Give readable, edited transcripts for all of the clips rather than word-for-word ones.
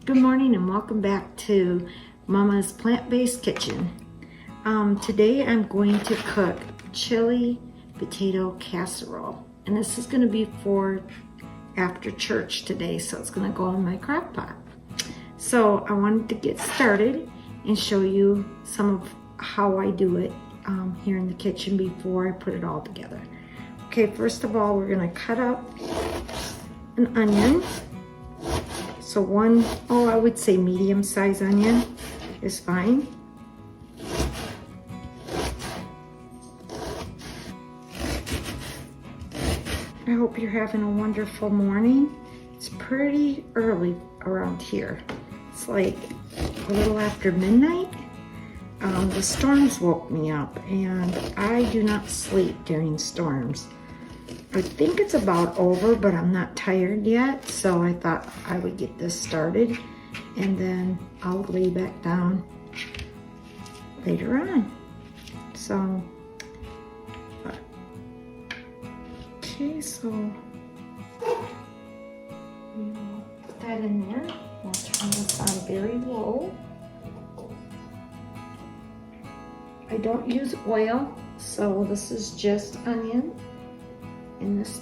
Good morning and welcome back to Mama's Plant-Based Kitchen. Today I'm going to cook chili potato casserole, and this is going to be for after church today, so it's going to go in my crock pot. So I wanted to get started and show you some of how I do it here in the kitchen before I put it all together. Okay, first of all, we're going to cut up an onion. So I would say medium-sized onion is fine. I hope you're having a wonderful morning. It's pretty early around here. It's like a little after midnight. The storms woke me up, and I do not sleep during storms. I think it's about over, but I'm not tired yet, so I thought I would get this started and then I'll lay back down later on. So, okay, so we will put that in there. We'll turn this on very low. I don't use oil, so this is just onion in this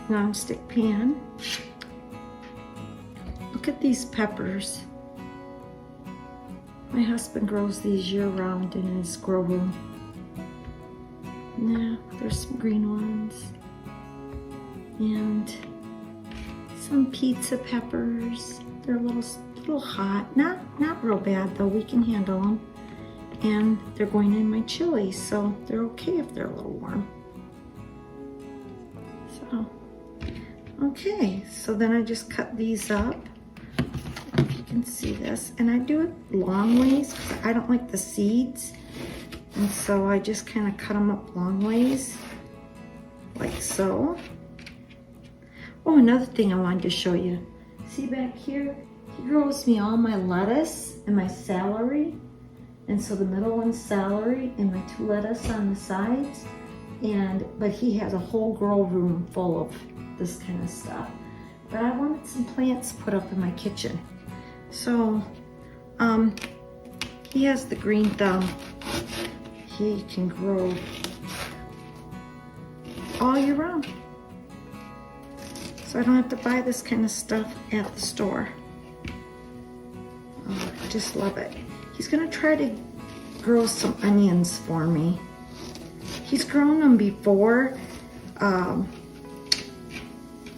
non-stick pan. Look at these peppers. My husband grows these year-round in his grow room. Now there's some green ones and some pizza peppers. They're a little hot, not real bad though. We can handle them, and they're going in my chili, so they're okay if they're a little warm. Okay, so then I just cut these up, if you can see this, and I do it long ways because I don't like the seeds, and so I just kind of cut them up long ways, like so. Oh, another thing I wanted to show you. See back here, he grows me all my lettuce and my celery, and so the middle one's celery and my 2 lettuce on the sides, but he has a whole grow room full of this kind of stuff. But I wanted some plants put up in my kitchen. So he has the green thumb. He can grow all year round. So I don't have to buy this kind of stuff at the store. Oh, I just love it. He's gonna try to grow some onions for me. He's grown them before, and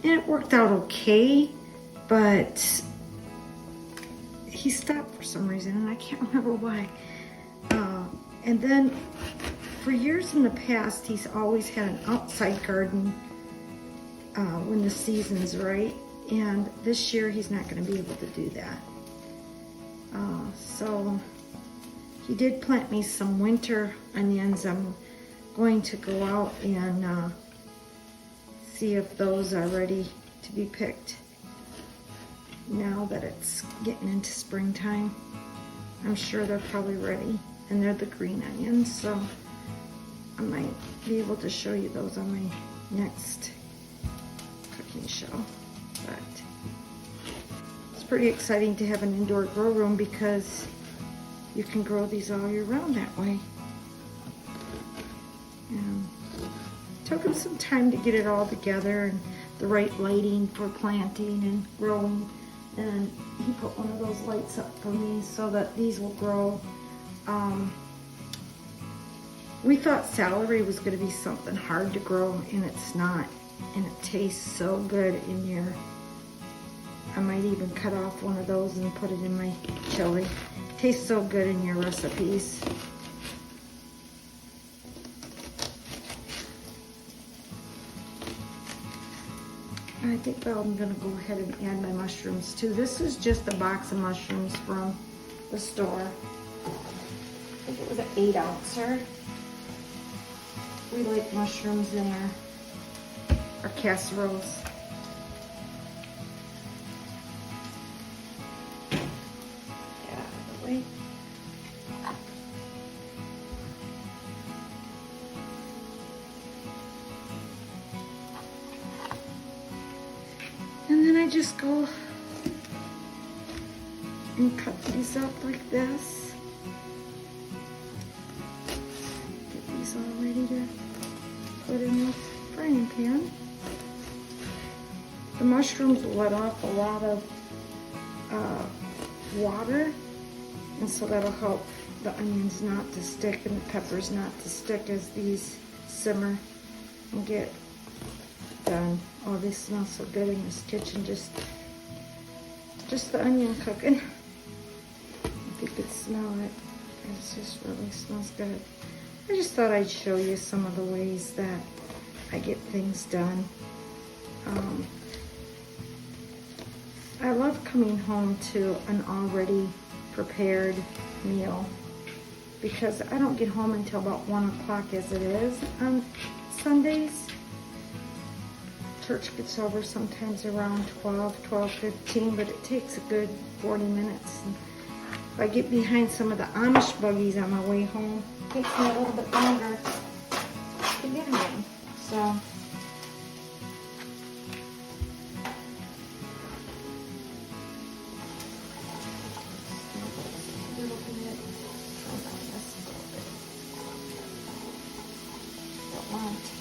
it worked out okay, but he stopped for some reason, and I can't remember why. And then for years in the past, he's always had an outside garden when the season's right, and this year he's not going to be able to do that. So he did plant me some winter onions. I'm going to go out and see if those are ready to be picked now that it's getting into springtime. I'm sure they're probably ready, and they're the green onions, so I might be able to show you those on my next cooking show. But it's pretty exciting to have an indoor grow room because you can grow these all year round that way. And took him some time to get it all together and the right lighting for planting and growing. And he put one of those lights up for me so that these will grow. We thought celery was going to be something hard to grow, and it's not. And it tastes so good in your, I might even cut off one of those and put it in my chili. It tastes so good in your recipes. I think I'm gonna go ahead and add my mushrooms too. This is just a box of mushrooms from the store. I think it was an 8-ouncer. We like mushrooms in our casseroles. Get out of the way. And then I just go and cut these up like this. Get these all ready to put in the frying pan. The mushrooms will let off a lot of water, and so that'll help the onions not to stick and the peppers not to stick as these simmer and get done. Oh, they smell so good in this kitchen, just the onion cooking. If you could smell it, it just really smells good. I just thought I'd show you some of the ways that I get things done. I love coming home to an already prepared meal because I don't get home until about 1 o'clock as it is on Sundays. Church gets over sometimes around 12:15, but it takes a good 40 minutes. And if I get behind some of the Amish buggies on my way home, it takes me a little bit longer to get home. So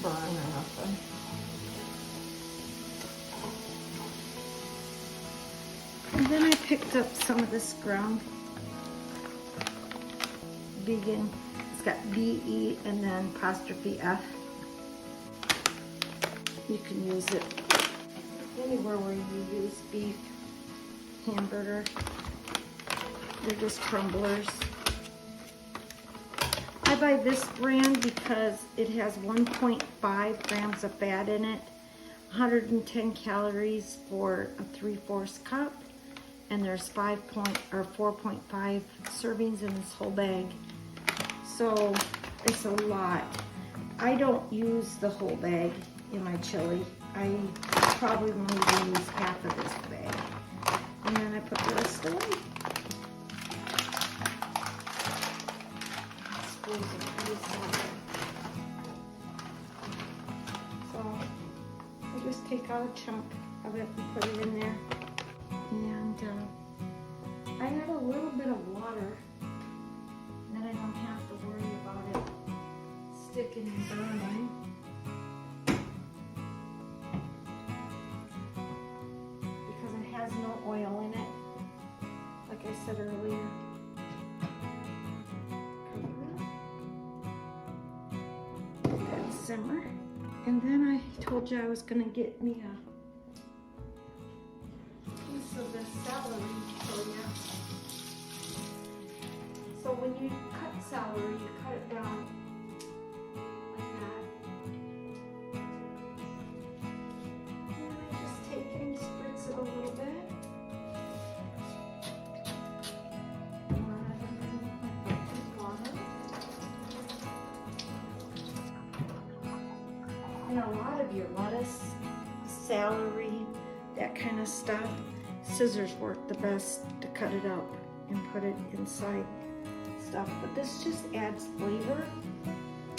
burn or nothing. And then I picked up some of this ground vegan. It's got VE and then apostrophe F. You can use it anywhere where you use beef, hamburger. They're just crumblers. I buy this brand because it has 1.5 grams of fat in it, 110 calories for a 3/4 cup, and there's 4.5 servings in this whole bag. So it's a lot. I don't use the whole bag in my chili. I probably won't even use half of this bag. And then I put the rest away. So I just take out a chunk of it and put it in there. And I add a little bit of water, and then I don't have to worry about it sticking and burning. Because it has no oil in it, like I said earlier. Simmer, and then I told you I was going to get me a piece of the celery for you. So when you cut celery, you cut it down like that, and then I just take it and spritz it a little bit. And a lot of your lettuce, celery, that kind of stuff, scissors work the best to cut it up and put it inside stuff. But this just adds flavor.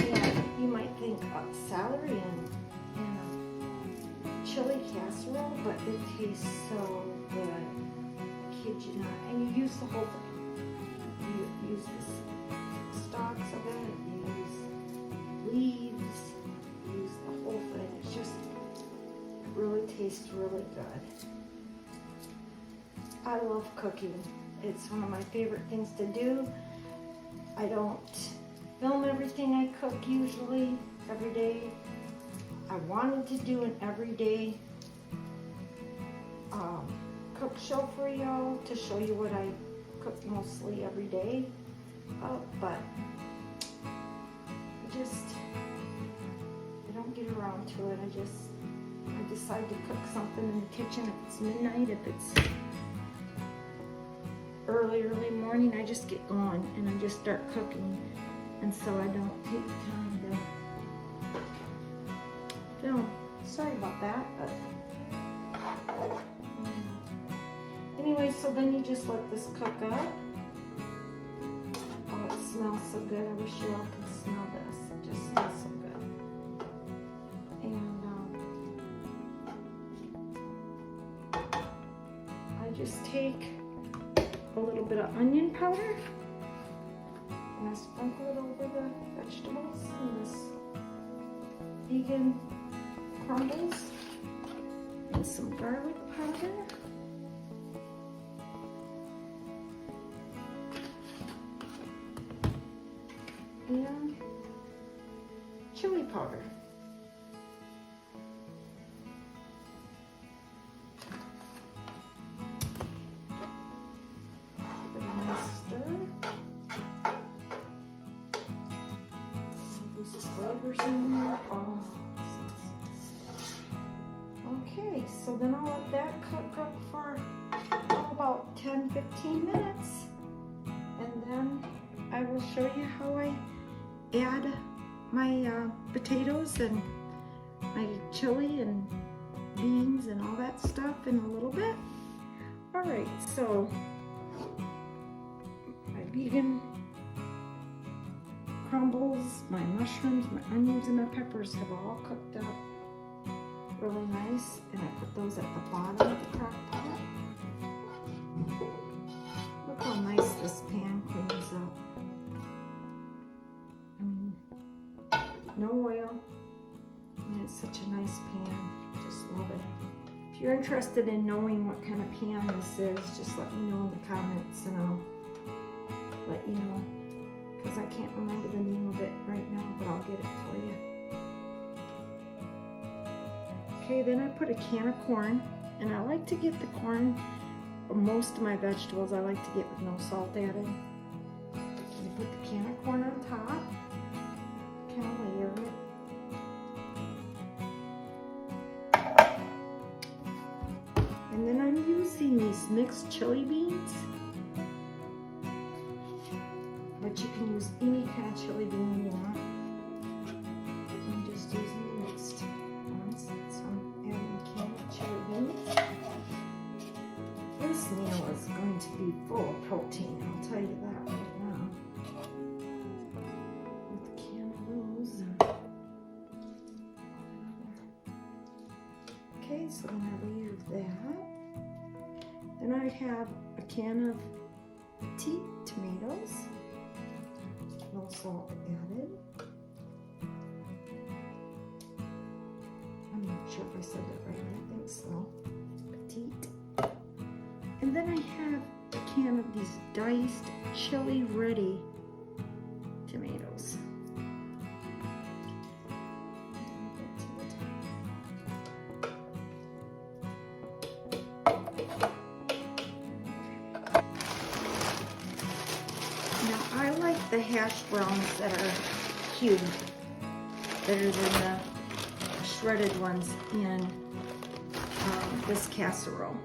And you might think celery and a chili casserole, but it tastes so good. I kid you not. And you use the whole thing. You use the stalks of it, you use leaves. Use the whole thing. It just really tastes really good. I love cooking. It's one of my favorite things to do. I don't film everything I cook usually every day. I wanted to do an everyday cook show for y'all to show you what I cook mostly every day. But I don't get around to it. I decide to cook something in the kitchen if it's midnight, if it's early morning, I just get going and I just start cooking. And so I don't take time to film. Sorry about that, but anyway, so then you just let this cook up. Oh, it smells so good. I wish you all could smell this. It just smells so good. And I just take a little little bit of onion powder. And I sprinkle it over the vegetables and this vegan crumbles. And some garlic powder. And chili powder. Give it a nice stir. These flavors in there. Oh. Okay, so then I'll let that cook up for about 10-15 minutes. And then I will show you how I add my potatoes and my chili and beans and all that stuff in a little bit. All right, so my vegan crumbles, my mushrooms, my onions, and my peppers have all cooked up really nice, and I put those at the bottom of the crock pot. Look how nice this pan cleans up. No oil, and it's such a nice pan. Just love it. If you're interested in knowing what kind of pan this is, just let me know in the comments and I'll let you know, because I can't remember the name of it right now, but I'll get it for you. Okay, then I put a can of corn, and I like to get the corn, or most of my vegetables I like to get with no salt added. You put the can of corn on top, kind of layer it. And then I'm using these mixed chili beans, but you can use any kind of chili bean you want. I'm just using the mixed ones, so I'm adding a can of chili beans. This meal is going to be full of protein, I'll tell you that right now. With a can of those. Okay, so then I leave that. Then I have a can of petite tomatoes. No salt added. I'm not sure if I said that right, I think so. Petite. And then I have a can of these diced chili ready tomatoes. Now I like the hash browns that are cubed, better than the shredded ones in this casserole.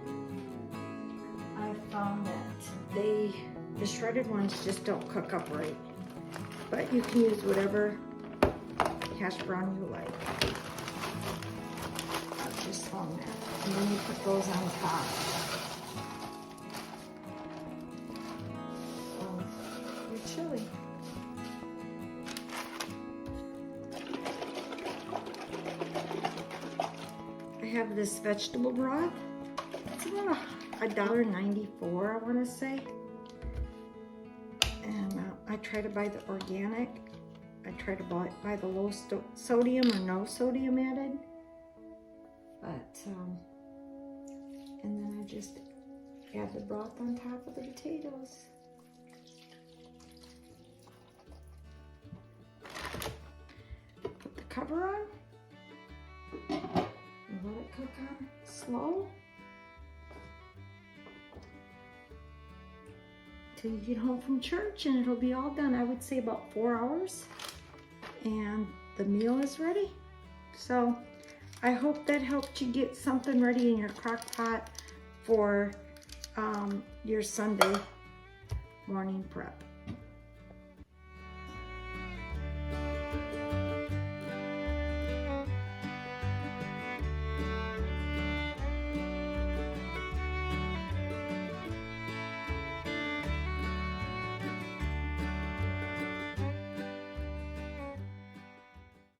I found that the shredded ones just don't cook up right, but you can use whatever hash brown you like. I've just found that. And then you put those on top of your chili. I have this vegetable broth. It's about $1.94, I want to say. And I try to buy the organic. I try to buy the low sodium or no sodium added. But, and then I just add the broth on top of the potatoes. Put the cover on. And let it cook on slow. Till you get home from church, and it'll be all done. I would say about 4 hours, and the meal is ready. So I hope that helped you get something ready in your crock pot for your Sunday morning prep.